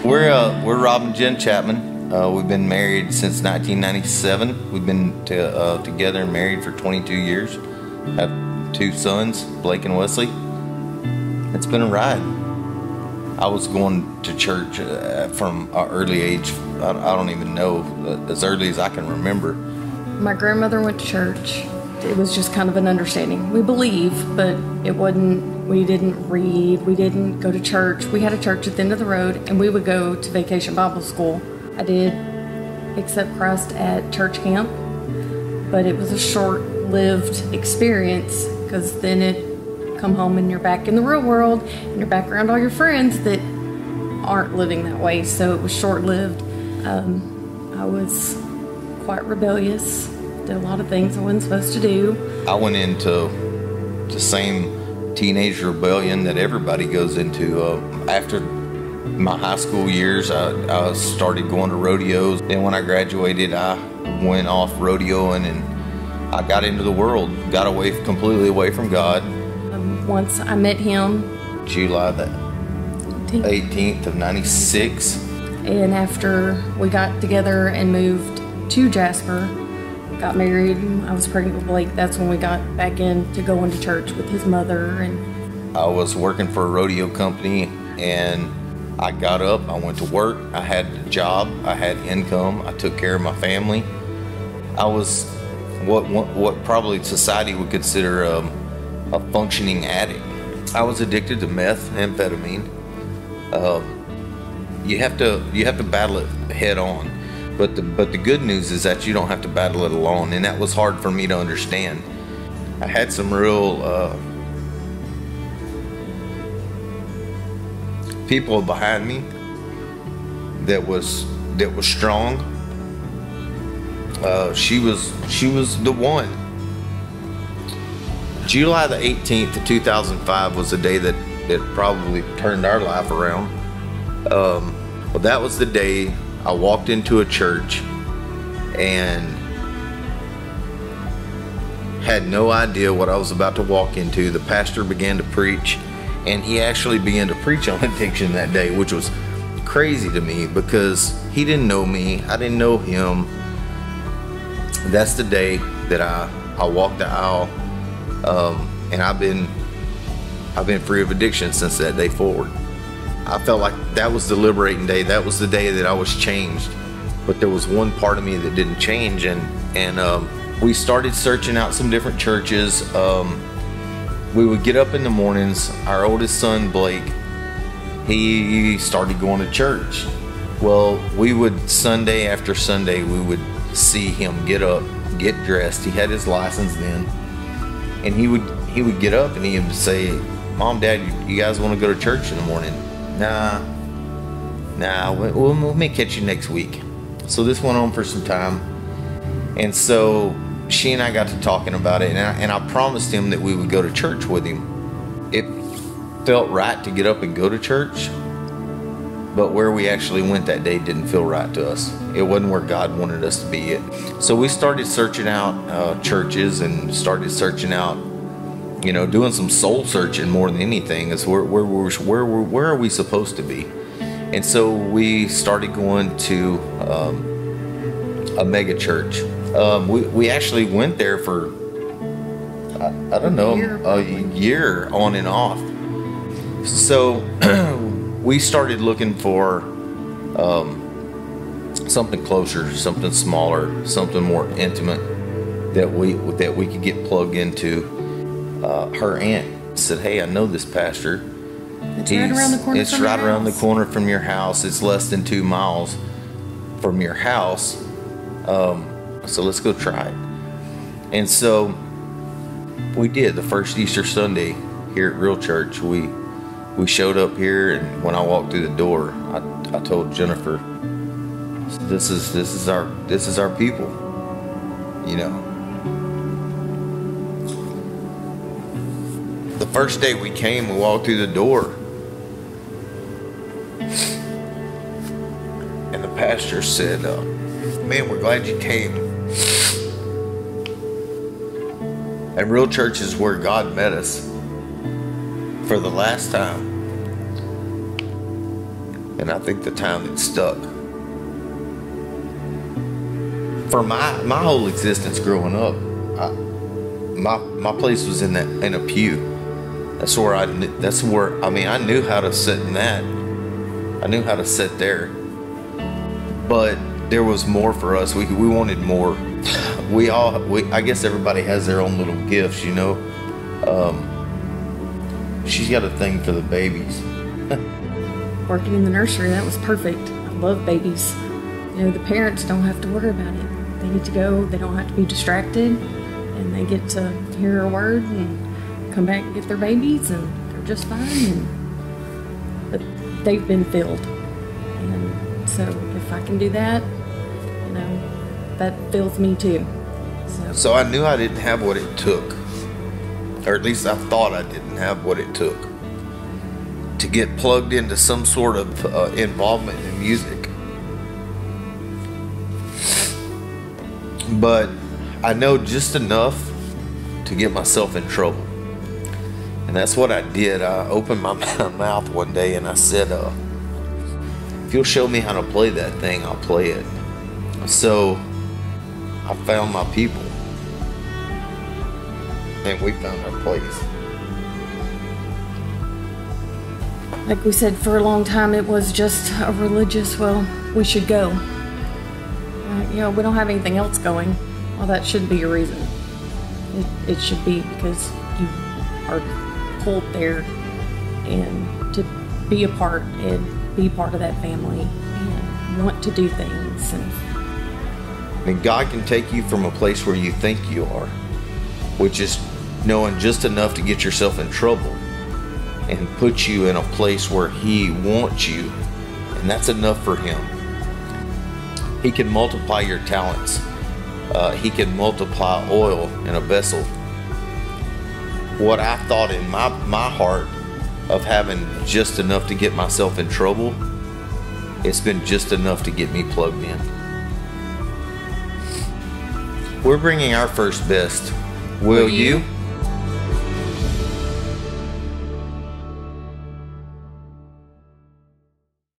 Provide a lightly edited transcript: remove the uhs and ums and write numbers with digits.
We're Rob and Jen Chapman. We've been married since 1997. We've been together and married for 22 years. Have 2 sons, Blake and Wesley. It's been a ride. I was going to church from an early age. I don't even know, as early as I can remember. My grandmother went to church. It was just kind of an understanding. We believe, but it wasn't, we didn't read, we didn't go to church. We had a church at the end of the road, and we would go to Vacation Bible School. I did accept Christ at church camp, but it was a short-lived experience, because then it come home and you're back in the real world, and you're back around all your friends that aren't living that way, so it was short-lived. I was quite rebellious, did a lot of things I wasn't supposed to do. I went into the same teenage rebellion that everybody goes into. After my high school years, I started going to rodeos. Then when I graduated, I went off rodeoing and I got into the world, got completely away from God. Once I met him, July the 18th of 96. And after we got together and moved to Jasper, got married, I was pregnant with Blake, that's when we got back into going to church with his mother. And I was working for a rodeo company, and I got up, I went to work, I had a job, I had income, I took care of my family. I was what probably society would consider a functioning addict. I was addicted to meth, amphetamine. You have to battle it head on. But the good news is that you don't have to battle it alone, and that was hard for me to understand. I had some real people behind me that was strong. She was the one. July the 18th of 2005 was the day that probably turned our life around. Well, that was the day I walked into a church and had no idea what I was about to walk into. The pastor began to preach, and he actually began to preach on addiction that day, which was crazy to me because he didn't know me, I didn't know him. That's the day that I walked the aisle, and I've been free of addiction since that day forward. I felt like that was the liberating day. That was the day that I was changed. But there was one part of me that didn't change, and we started searching out some different churches. We would get up in the mornings. Our oldest son, Blake, he started going to church. Well, we would, Sunday after Sunday, we would see him get up, get dressed. He had his license then. And he would get up and he would say, "Mom, Dad, you guys want to go to church in the morning?" Nah, we may catch you next week. So this went on for some time. And so she and I got to talking about it, and I promised him that we would go to church with him. It felt right to get up and go to church, but where we actually went that day didn't feel right to us. It wasn't where God wanted us to be at. So we started searching out churches and started searching out, doing some soul searching more than anything. Is where are we supposed to be? And so we started going to a mega church. We actually went there for I don't know, a year on and off. So we started looking for something closer, something smaller, something more intimate that we could get plugged into. Her aunt said, "Hey, I know this pastor. It's right around the corner. It's right around the corner from your house. It's less than 2 miles from your house. So let's go try it." And so we did. The first Easter Sunday here at Real Church, we showed up here, and when I walked through the door, I told Jennifer, "This is our people," The first day we came, we walked through the door, and the pastor said, "Man, we're glad you came. And Real Church is where God met us for the last time. And I think the time it stuck. For my whole existence growing up, my place was in a pew. That's where I knew how to sit in that. I knew how to sit there. But there was more for us. We wanted more. I guess everybody has their own little gifts, you know. She's got a thing for the babies. Working in the nursery, that was perfect. I love babies. You know, the parents don't have to worry about it. They get to go, they don't have to be distracted, and they get to hear a word and come back and get their babies, and they're just fine. But they've been filled. And so if I can do that, you know, that fills me too. So I knew I didn't have what it took, or at least I thought I didn't have what it took to get plugged into some sort of involvement in music. But I know just enough to get myself in trouble. And that's what I did. I opened my mouth one day and I said, if you'll show me how to play that thing, I'll play it. So I found my people. And we found our place. Like we said, for a long time it was just a religious, well, we should go. You know, we don't have anything else going. Well, that shouldn't be a reason. It should be because you are pulled there and to be a part and be part of that family and want to do things. And God can take you from a place where you think you are, which is knowing just enough to get yourself in trouble, and put you in a place where He wants you, and that's enough for Him. He can multiply your talents. He can multiply oil in a vessel. What I thought in my heart of having just enough to get myself in trouble, it's been just enough to get me plugged in. We're bringing our first best. Will you?